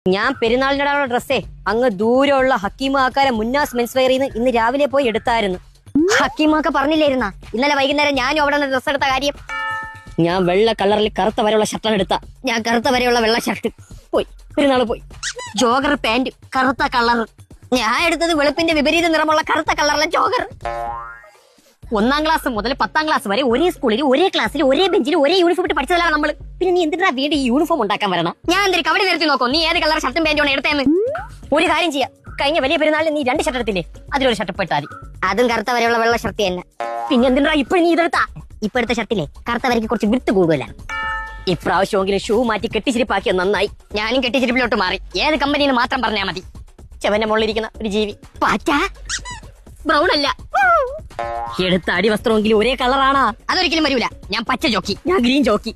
ഞാൻ പെരുന്നാളിനിടാനുള്ള ഡ്രസ്സേ അങ്ങ് ദൂരമുള്ള ഹക്കീമാക്കാരെ മുന്നാസ് മെൻസ് വെയറിൽ നിന്ന് ഇന്ന് രാവിലെ പോയി എടുത്തായിരുന്നു. ഹക്കീമൊക്കെ പറഞ്ഞില്ലായിരുന്ന ഇന്നലെ വൈകുന്നേരം ഞാനും അവിടെ നിന്ന് ഡ്രസ് എടുത്ത കാര്യം. ഞാൻ വെള്ള കളറിൽ കറുത്ത വരെയുള്ള ഷർട്ടാണ് എടുത്ത. ഞാൻ കറുത്ത വരെയുള്ള വെള്ള ഷർട്ട് പോയി പെരുന്നാൾ പോയി. ജോഗർ പാന്റ് കറുത്ത കളർ. ഞാൻ എടുത്തത് വെളുപ്പിന്റെ വിപരീത നിറമുള്ള കറുത്ത കളറിലെ ജോഗർ. 1ാം ക്ലാസ് മുതൽ 10ാം ക്ലാസ് വരെ ഒരേ സ്കൂളിൽ ഒരേ ക്ലാസ്സിൽ ഒരേ ബെഞ്ചിൽ ഒരേ യൂണിഫോം ഇട്ട് പഠിച്ചതല്ല നമ്മള്. പിന്നെ നീ എന്തിനാ വീണ്ടും ഈ യൂണിഫോം ഉണ്ടാക്കാൻ വരണം? ഞാൻ എന്തൊരു കബഡി നിരത്തി നോക്കോ നീ ഏത് കളർ ഷർട്ടും പാന്റും എടുത്തേന്ന്. ഒരു കാര്യം ചെയ്യാം, കഴിഞ്ഞ വലിയ പെരുന്നാളിൽ നീ 2 ഷർട്ട് എടുത്തില്ലേ, അതിലൊരു ഷർട്ട് ഇട്ടാ മതി. അതും കറുത്ത വരെയുള്ള വെള്ള ഷർട്ട് തന്നെ. പിന്നെ എന്തിനാ ഇപ്പഴും നീ ഇതെടുത്താ? ഇപ്പൊ എടുത്ത ഷർട്ടിലെ കറുത്ത വരയ്ക്ക് കുറച്ച് വിട്ട് കൂടുതലാണ്. ഇപ്രാവശ്യമെങ്കിലും ഷൂ മാറ്റി കെട്ടിച്ചിരിപ്പാക്കിയ നന്നായി. ഞാനും കെട്ടിച്ചിരിപ്പിലോട്ട് മാറി. ഏത് കമ്പനിന്ന് മാത്രം പറഞ്ഞാൽ മതി. ചെവന്റെ മുകളിലിരിക്കുന്ന ഒരു ജീവി പാറ്റ ബ്രൗൺ അല്ല. എടുത്ത അടിവസ്ത്രമെങ്കിലും ഒരേ കളറാണാ? അതൊരിക്കലും വരൂല. ഞാൻ പച്ച ജോക്കി. ഞാൻ ഗ്രീൻ ജോക്കി.